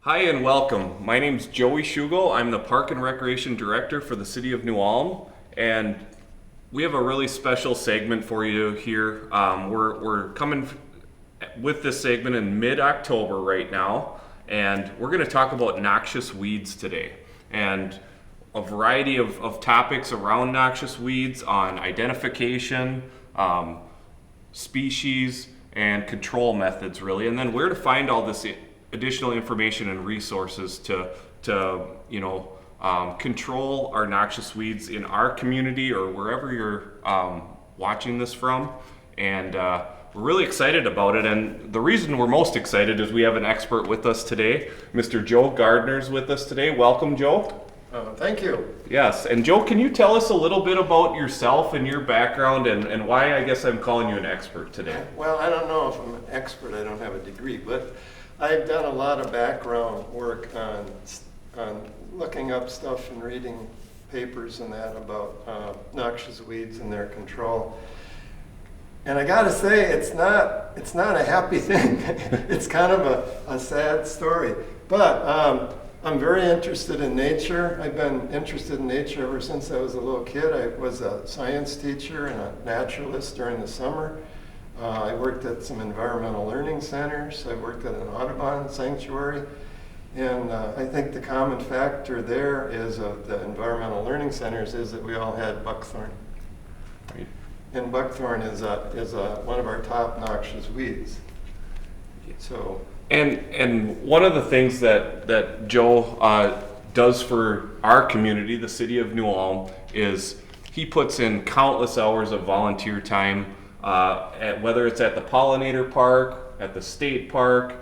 Hi and welcome. My name's Joey Shugel. I'm the Park and Recreation Director for the City of New Ulm, and we have a really special segment for you here. We're coming with this segment in mid-October right now, and we're going to talk about noxious weeds today, and a variety of topics around noxious weeds on identification, species, and control methods, really, and then where to find all this additional information and resources to control our noxious weeds in our community or wherever you're watching this from. And we're really excited about it. And the reason we're most excited is we have an expert with us today. Mr. Joe Gardner's with us today. Welcome, Joe. Thank you. Yes, and Joe, can you tell us a little bit about yourself and your background and why I guess I'm calling you an expert today? Well, I don't know if I'm an expert. I don't have a degree, but I've done a lot of background work on looking up stuff and reading papers and that about noxious weeds and their control. And I got to say, it's not a happy thing. It's kind of a sad story. But I'm very interested in nature. I've been interested in nature ever since I was a little kid. I was a science teacher and a naturalist during the summer. I worked at some environmental learning centers. I worked at an Audubon sanctuary. And I think the common factor there is of the environmental learning centers is that we all had buckthorn. Right. And buckthorn is one of our top noxious weeds. So. And one of the things that Joe does for our community, the city of New Ulm, is he puts in countless hours of volunteer time, whether it's at the pollinator park, at the state park,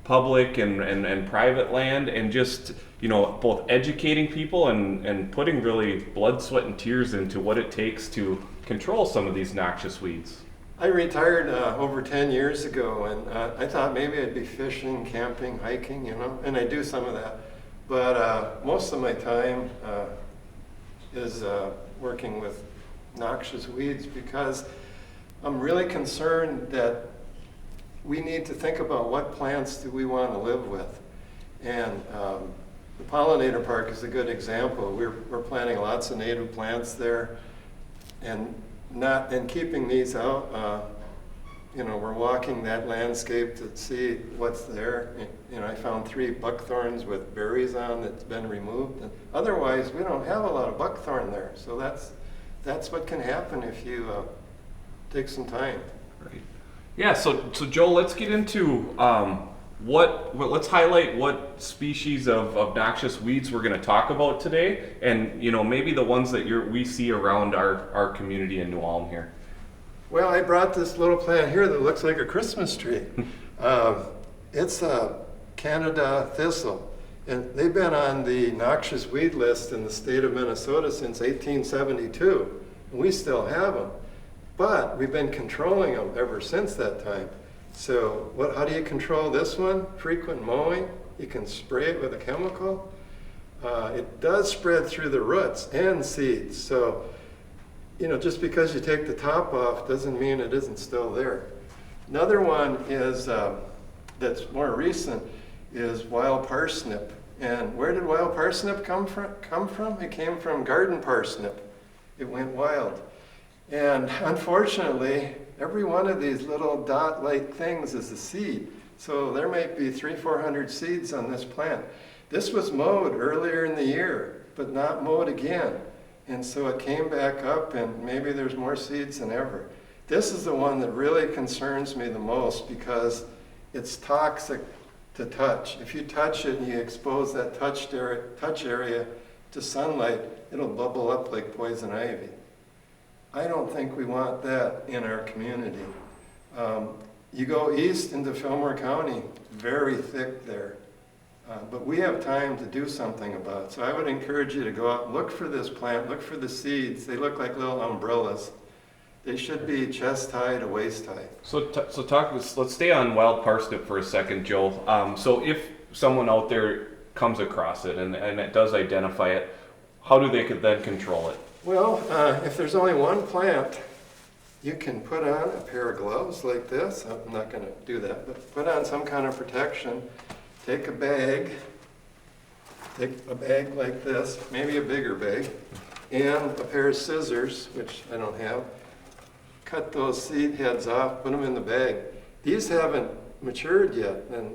public and private land, and just both educating people and putting really blood, sweat, and tears into what it takes to control some of these noxious weeds. I retired over 10 years ago, and I thought maybe I'd be fishing, camping, hiking, and I do some of that. But most of my time is working with noxious weeds because I'm really concerned that we need to think about what plants do we want to live with. And the pollinator park is a good example. We're planting lots of native plants there, and keeping these out, we're walking that landscape to see what's there. I found 3 buckthorns with berries on that's been removed. And otherwise, we don't have a lot of buckthorn there. So that's what can happen if you take some time. Right. Yeah. So Joe, let's get into let's highlight what species of noxious weeds we're going to talk about today, and maybe the ones that we see around our community in New Ulm here. Well, I brought this little plant here that looks like a Christmas tree. It's a Canada thistle, and they've been on the noxious weed list in the state of Minnesota since 1872, and we still have them. But we've been controlling them ever since that time. So how do you control this one? Frequent mowing. You can spray it with a chemical. It does spread through the roots and seeds. So, just because you take the top off doesn't mean it isn't still there. Another one is that's more recent is wild parsnip. And where did wild parsnip come from? It came from garden parsnip. It went wild. And unfortunately, every one of these little dot-like things is a seed. So there might be 300-400 seeds on this plant. This was mowed earlier in the year, but not mowed again. And so it came back up, and maybe there's more seeds than ever. This is the one that really concerns me the most because it's toxic to touch. If you touch it and you expose that touch area to sunlight, it'll bubble up like poison ivy. I don't think we want that in our community. You go east into Fillmore County, very thick there. But we have time to do something about it. So I would encourage you to go out and look for this plant, look for the seeds. They look like little umbrellas. They should be chest high to waist high. Let's stay on wild parsnip for a second, Joe. So if someone out there comes across it and it does identify it, how do they then control it? Well, if there's only one plant, you can put on a pair of gloves like this. I'm not going to do that, but put on some kind of protection take a bag like this, maybe a bigger bag, and a pair of scissors, which I don't have. Cut those seed heads off, put them in the bag. These haven't matured yet, and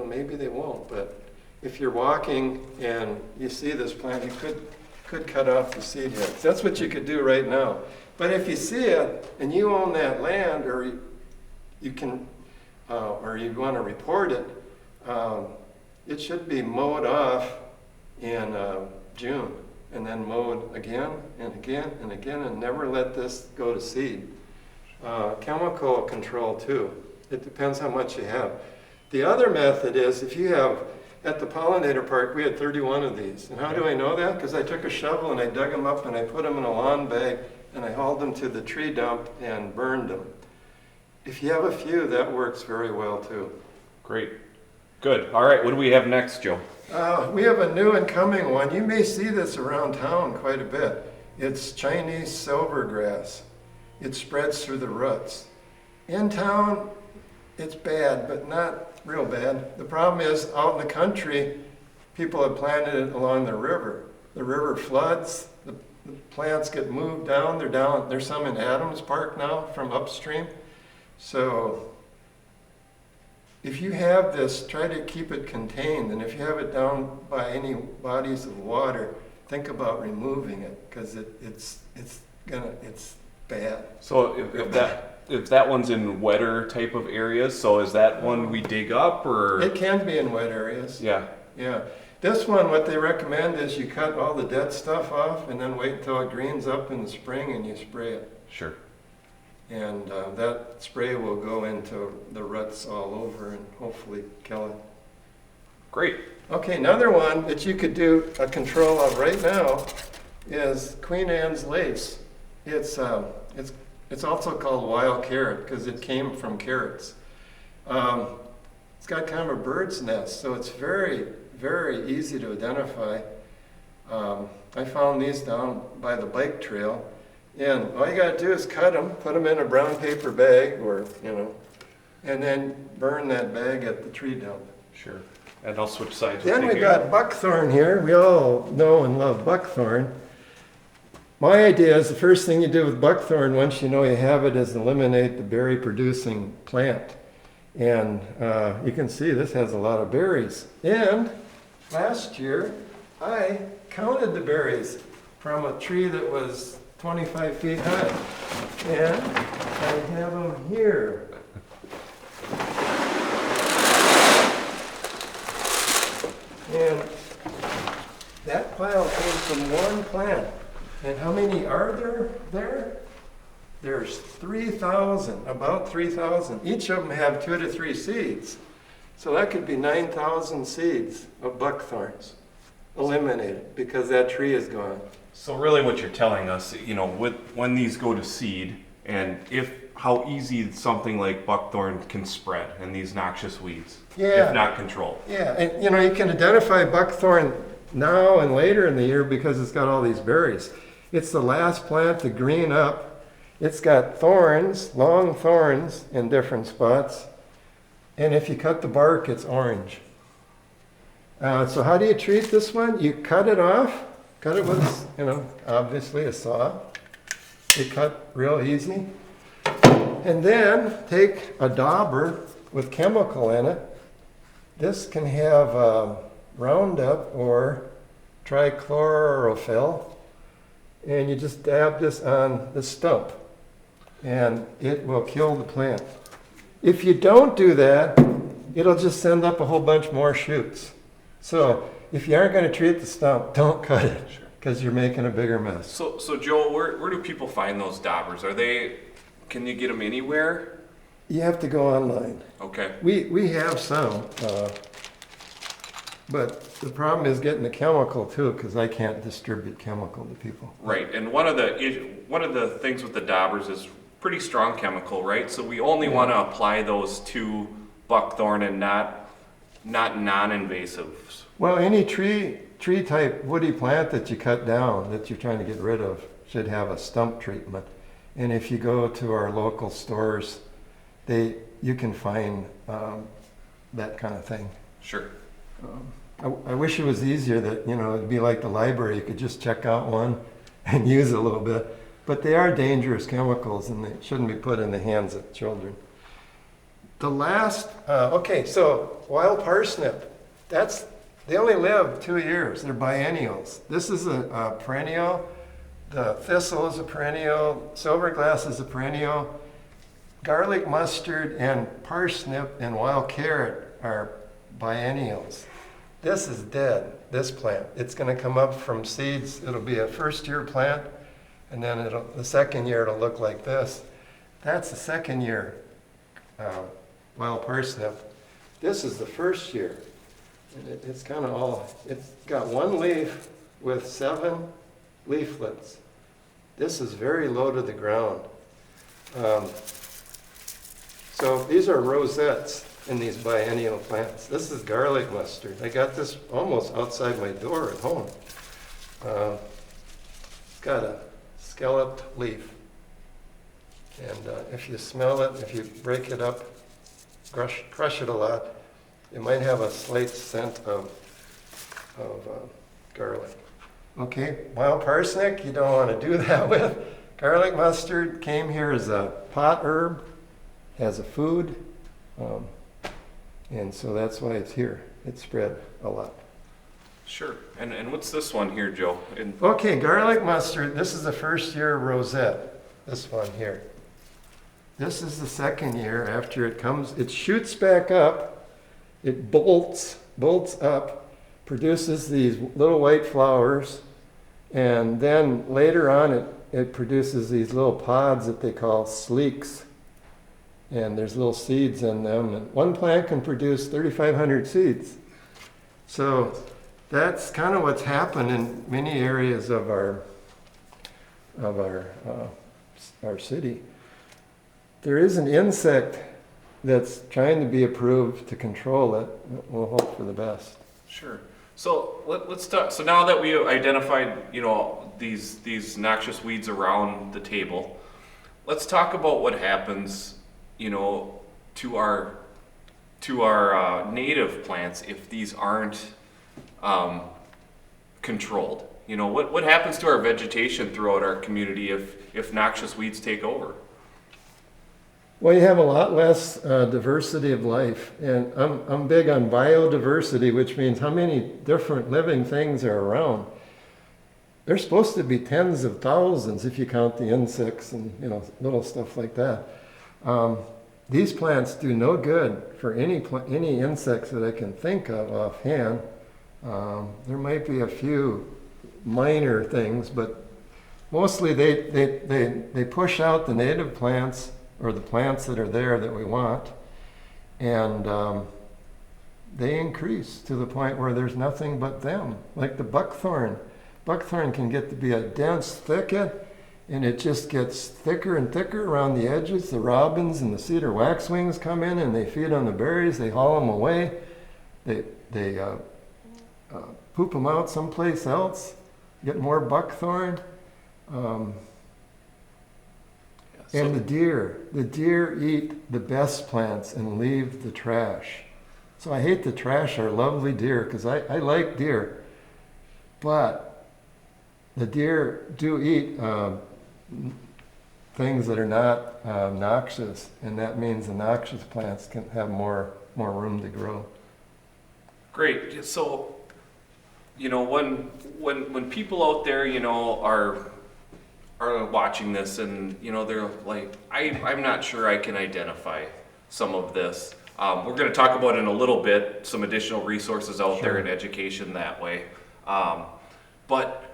maybe they won't, but if you're walking and you see this plant, you could cut off the seed heads. That's what you could do right now. But if you see it and you own that land, or you can, or you want to report it, it should be mowed off in June, and then mowed again and again and again, and never let this go to seed. Chemical control too. It depends how much you have. The other method is if you have, at the pollinator park, we had 31 of these. And how do I know that? Because I took a shovel and I dug them up and I put them in a lawn bag and I hauled them to the tree dump and burned them. If you have a few, that works very well too. Great. Good. All right, what do we have next, Joe? We have a new and coming one. You may see this around town quite a bit. It's Chinese silvergrass. It spreads through the roots. In town, it's bad, but not real bad. The problem is, out in the country, people have planted it along the river. The river floods, the plants get moved down. There's some in Adams Park now from upstream. So if you have this, try to keep it contained. And if you have it down by any bodies of water, think about removing it, because it's bad. So if that one's in wetter type of areas, so is that one we dig up, or? It can be in wet areas. Yeah. Yeah. This one, what they recommend is you cut all the dead stuff off and then wait until it greens up in the spring and you spray it. Sure. And that spray will go into the ruts all over and hopefully kill it. Great. Okay, another one that you could do a control of right now is Queen Anne's lace. It's also called wild carrot because it came from carrots. It's got kind of a bird's nest, so it's very, very easy to identify. I found these down by the bike trail, and all you got to do is cut them, put them in a brown paper bag, or and then burn that bag at the tree dump. Sure. And I'll switch sides. Then we got buckthorn here. We all know and love buckthorn. My idea is the first thing you do with buckthorn, once you know you have it, is eliminate the berry-producing plant. And you can see this has a lot of berries. And last year, I counted the berries from a tree that was 25 feet high. And I have them here. And that pile came from one plant. And how many are there? There's 3,000, about 3,000. Each of them have 2 to 3 seeds. So that could be 9,000 seeds of buckthorns eliminated because that tree is gone. So really what you're telling us, when these go to seed, and how easy something like buckthorn can spread and these noxious weeds, if not controlled. Yeah, and you can identify buckthorn now and later in the year because it's got all these berries. It's the last plant to green up. It's got thorns, long thorns in different spots. And if you cut the bark, it's orange. So how do you treat this one? You cut it off. Cut it with, obviously a saw. You cut real easy. And then take a dauber with chemical in it. This can have Roundup or trichlorophyll. And you just dab this on the stump, and it will kill the plant. If you don't do that, it'll just send up a whole bunch more shoots. So if you aren't going to treat the stump, don't cut it, because you're making a bigger mess. So Joel, where do people find those daubers? Can you get them anywhere? You have to go online. Okay. We have some, but the problem is getting the chemical too, because I can't distribute chemical to people. Right, and one of the things with the daubers is pretty strong chemical, right? So we only want to apply those to buckthorn and not non-invasives. Well, any tree type woody plant that you cut down that you're trying to get rid of should have a stump treatment. And if you go to our local stores, you can find that kind of thing. Sure. I wish it was easier that, it'd be like the library. You could just check out one and use it a little bit. But they are dangerous chemicals and they shouldn't be put in the hands of children. The last, so wild parsnip, they only live 2 years. They're biennials. This is a perennial. The thistle is a perennial. Silverglass is a perennial. Garlic mustard and parsnip and wild carrot are biennials. This is dead, this plant. It's going to come up from seeds. It'll be a first-year plant, and then the second year it'll look like this. That's the second year wild parsnip. This is the first year. And it's kind of it's got one leaf with 7 leaflets. This is very low to the ground. So these are rosettes in these biennial plants. This is garlic mustard. I got this almost outside my door at home. It's got a scalloped leaf. And if you smell it, if you break it up, crush it a lot, it might have a slight scent of garlic. Okay, wild parsnip, you don't want to do that with. Garlic mustard came here as a pot herb, as a food, and so that's why it's here. It's spread a lot. Sure. And what's this one here, Joe? Okay, garlic mustard, this is the first year rosette, this one here. This is the second year after it comes, it shoots back up, it bolts up, produces these little white flowers, and then later on it produces these little pods that they call sleeks. And there's little seeds in them. And one plant can produce 3,500 seeds. So that's kind of what's happened in many areas of our city. There is an insect that's trying to be approved to control it. We'll hope for the best. Sure. So let's talk. So now that we identified, these noxious weeds around the table, let's talk about what happens, to our native plants if these aren't controlled. What happens to our vegetation throughout our community if noxious weeds take over? Well, you have a lot less diversity of life, and I'm big on biodiversity, which means how many different living things are around. There's supposed to be tens of thousands if you count the insects and little stuff like that. These plants do no good for any insects that I can think of offhand. There might be a few minor things, but mostly they push out the native plants or the plants that are there that we want, and they increase to the point where there's nothing but them, like the buckthorn. Buckthorn can get to be a dense thicket, and it just gets thicker and thicker around the edges. The robins and the cedar waxwings come in and they feed on the berries. They haul them away. They poop them out someplace else, get more buckthorn. And the deer eat the best plants and leave the trash. So I hate to trash our lovely deer because I like deer, but the deer do eat things that are not noxious, and that means the noxious plants can have more room to grow. Great. So, when people out there, are watching this and they're like, I'm not sure I can identify some of this. We're going to talk about in a little bit some additional resources out there in education that way. But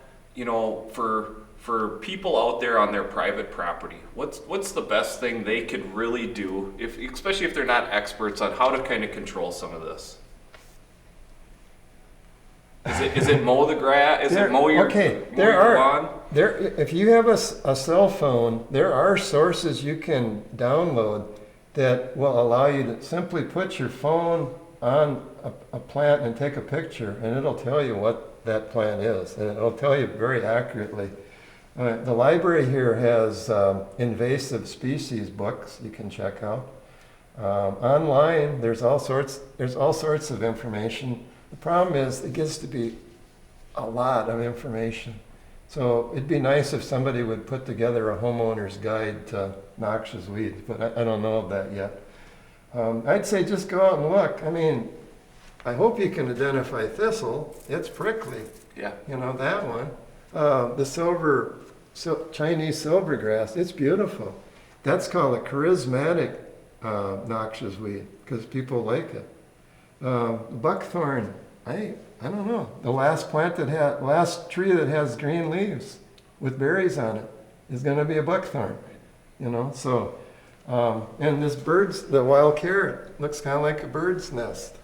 for people out there on their private property, what's the best thing they could really do, especially if they're not experts on how to kind of control some of this? Is it mow the grass? Is it mow your lawn? If you have a cell phone, there are sources you can download that will allow you to simply put your phone on a plant and take a picture, and it'll tell you what that plant is, and it'll tell you very accurately. The library here has invasive species books you can check out. Online, there's all sorts of information The problem is it gets to be a lot of information. So it'd be nice if somebody would put together a homeowner's guide to noxious weeds, but I don't know of that yet. I'd say just go out and look. I mean, I hope you can identify thistle. It's prickly. Yeah. You know, that one. The Chinese silvergrass, it's beautiful. That's called a charismatic noxious weed because people like it. Buckthorn, I don't know. The last tree that has green leaves with berries on it is going to be a buckthorn. You know, so and the wild carrot looks kind of like a bird's nest.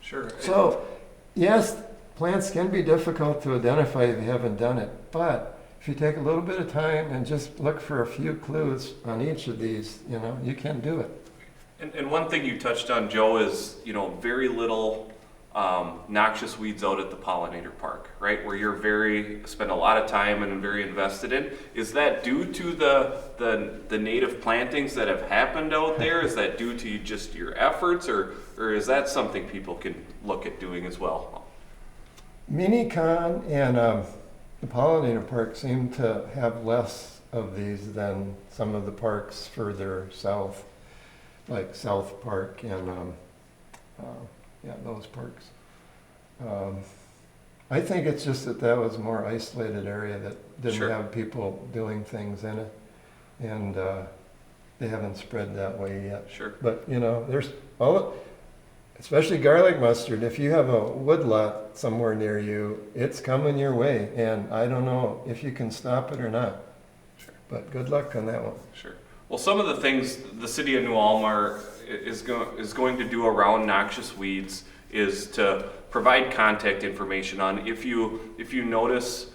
Sure. So, yes, plants can be difficult to identify if you haven't done it, but if you take a little bit of time and just look for a few clues on each of these, you know, you can do it. And one thing you touched on, Joe, is, you know, very little noxious weeds out at the pollinator park, right? Where you're spend a lot of time and very invested in. Is that due to the native plantings that have happened out there? Is that due to just your efforts, or is that something people can look at doing as well? Minicon and the pollinator park seem to have less of these than some of the parks further south, like South Park and those parks. I think it's just that was a more isolated area that didn't Sure. have people doing things in it, and they haven't spread that way yet. Sure. But you know, there's especially garlic mustard. If you have a woodlot somewhere near you, it's coming your way, and I don't know if you can stop it or not. Sure. But good luck on that one. Sure. Well, some of the things the city of New Ulm is going to do around noxious weeds is to provide contact information on if you notice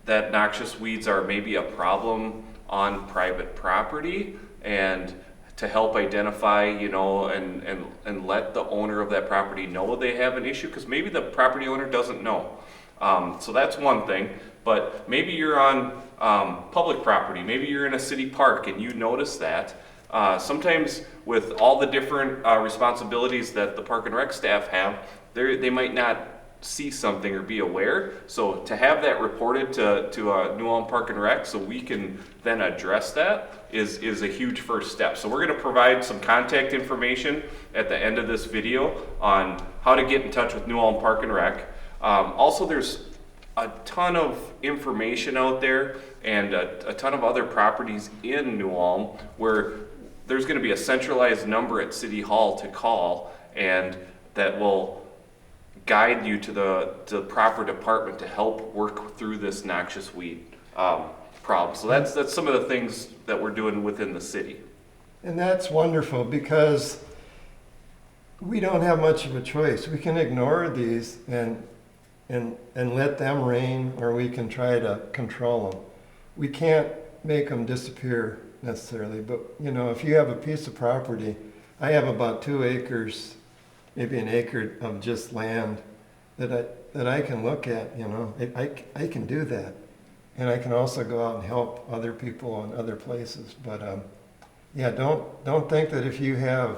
that noxious weeds are maybe a problem on private property, and to help identify, you know, and let the owner of that property know they have an issue, because maybe the property owner doesn't know. So that's one thing. But maybe you're on public property, maybe you're in a city park and you notice that. Sometimes with all the different responsibilities that the Park and Rec staff have, they might not see something or be aware. So to have that reported to New Ulm Park and Rec so we can then address that is a huge first step. So we're going to provide some contact information at the end of this video on how to get in touch with New Ulm Park and Rec. Also, there's a ton of information out there and a ton of other properties in New Ulm where there's going to be a centralized number at City Hall to call, and that will guide you to the proper department to help work through this noxious weed problem. So that's some of the things that we're doing within the city. And that's wonderful because we don't have much of a choice. We can ignore these and let them reign, or we can try to control them. We can't make them disappear necessarily, but you know, if you have a piece of property, I have about 2 acres, maybe an acre of just land that I can look at, you know, I can do that. And I can also go out and help other people in other places. But yeah, don't think that if you have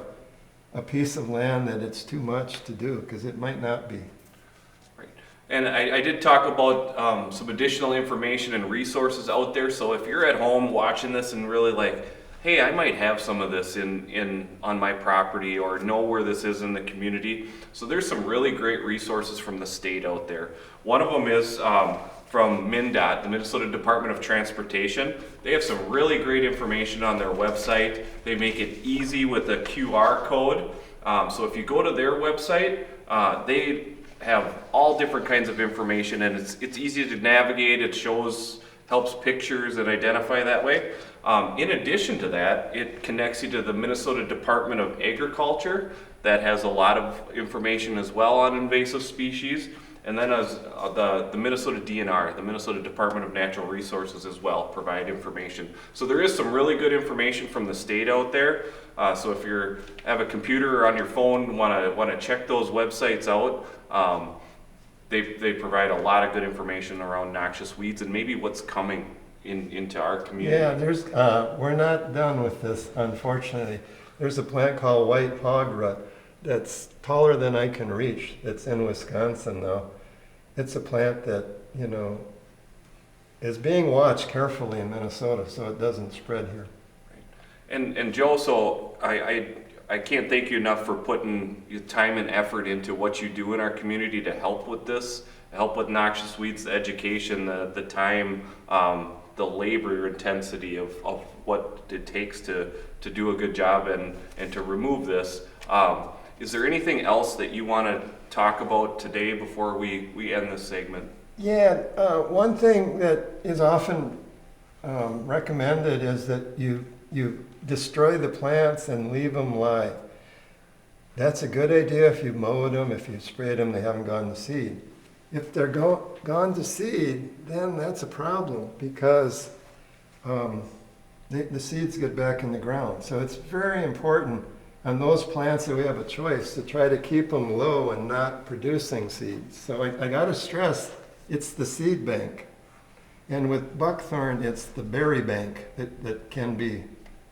a piece of land that it's too much to do, because it might not be. Right. And I did talk about some additional information and resources out there. So if you're at home watching this and really like, hey, I might have some of this on my property, or know where this is in the community. So there's some really great resources from the state out there. One of them is from MnDOT, the Minnesota Department of Transportation. They have some really great information on their website. They make it easy with a QR code. So if you go to their website, they have all different kinds of information, and it's easy to navigate. It helps pictures and identify that way. In addition to that, it connects you to the Minnesota Department of Agriculture that has a lot of information as well on invasive species. And then as the Minnesota DNR, the Minnesota Department of Natural Resources as well, provide information. So there is some really good information from the state out there. So if you have a computer or on your phone, want to check those websites out, they provide a lot of good information around noxious weeds and maybe what's coming into our community. Yeah, we're not done with this, unfortunately. There's a plant called white hog rot that's taller than I can reach. It's in Wisconsin though. It's a plant that, you know, is being watched carefully in Minnesota so it doesn't spread here. And Joe, so I can't thank you enough for putting your time and effort into what you do in our community to help with this, help with noxious weeds, the education, the time, the labor intensity of what it takes to do a good job and to remove this. Is there anything else that you want to talk about today before we end this segment? Yeah, one thing that is often recommended is that you destroy the plants and leave them lie. That's a good idea if you mowed them, if you sprayed them, they haven't gone to seed. If they're gone to seed, then that's a problem because the seeds get back in the ground. So it's very important on those plants that we have a choice to try to keep them low and not producing seeds. So I got to stress, it's the seed bank. And with buckthorn, it's the berry bank that can be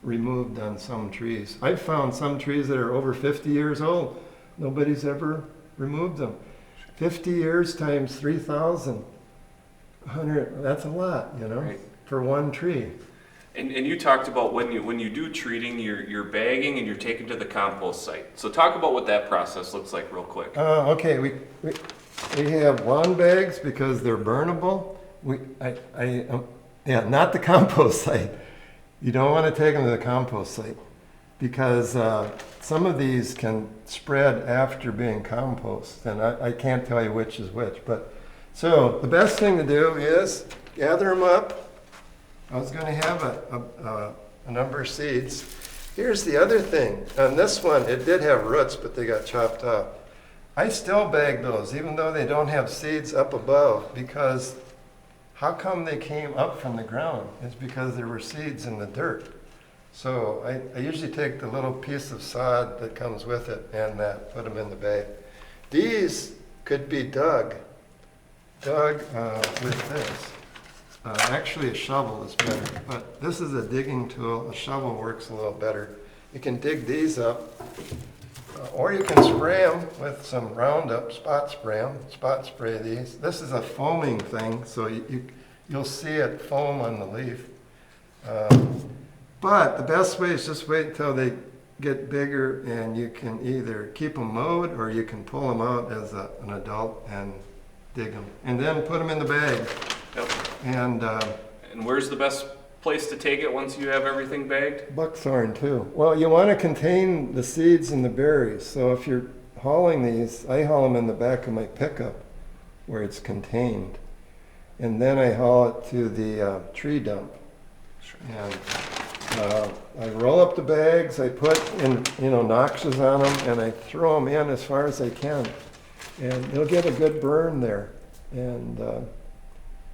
removed on some trees. I've found some trees that are over 50 years old. Nobody's ever removed them. 50 years times 3,000, 100, that's a lot, you know, right, for one tree. And you talked about when you do treating, you're bagging and you're taking to the compost site. So talk about what that process looks like real quick. Okay, we have lawn bags because they're burnable. Not the compost site. You don't want to take them to the compost site because some of these can spread after being compost, and I can't tell you which is which. But so the best thing to do is gather them up. I was going to have a number of seeds. Here's the other thing. On this one, it did have roots, but they got chopped off. I still bag those, even though they don't have seeds up above, because how come they came up from the ground? It's because there were seeds in the dirt. So I usually take the little piece of sod that comes with it and put them in the bag. These could be dug with this. Actually, a shovel is better, but this is a digging tool. A shovel works a little better. You can dig these up, or you can spray them with some Roundup, spot spray these. This is a foaming thing, so you'll see it foam on the leaf. But the best way is just wait until they get bigger, and you can either keep them mowed or you can pull them out as an adult and dig them, and then put them in the bag. Yep. And where's the best place to take it once you have everything bagged? Buckthorn too. Well, you want to contain the seeds and the berries. So if you're hauling these, I haul them in the back of my pickup where it's contained. And then I haul it to the tree dump. Sure. And I roll up the bags, I put in, Noxious on them, and I throw them in as far as I can. And they'll get a good burn there. And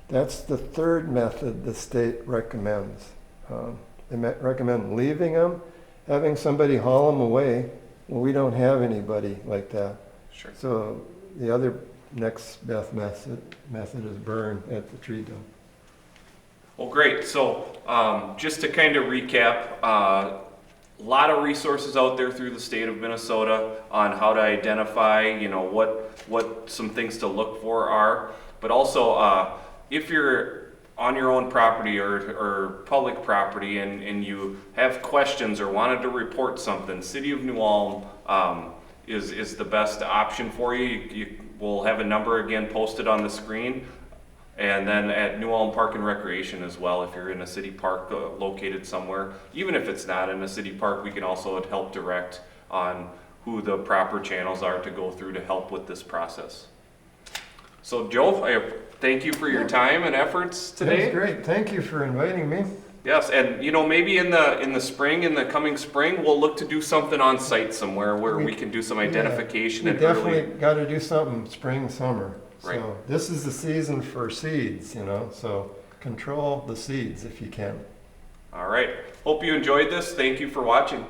that's the third method the state recommends. They recommend leaving them, having somebody haul them away. Well, we don't have anybody like that. Sure. So the other next best method is burn at the tree dump. Well, great. So just to kind of recap, a lot of resources out there through the state of Minnesota on how to identify, what some things to look for are, but also if you're on your own property or public property and you have questions or wanted to report something, City of New Ulm is the best option for you. We'll have a number again posted on the screen, and then at New Ulm Park and Recreation as well. If you're in a city park located somewhere, even if it's not in a city park, we can also help direct on who the proper channels are to go through to help with this process. So Joe, I thank you for your time and efforts today. That's great. Thank you for inviting me. Yes, and maybe in the spring, in the coming spring, we'll look to do something on site somewhere where we can do some identification. We and definitely got to do something spring, summer. Right. So this is the season for seeds, so control the seeds if you can. All right. Hope you enjoyed this. Thank you for watching.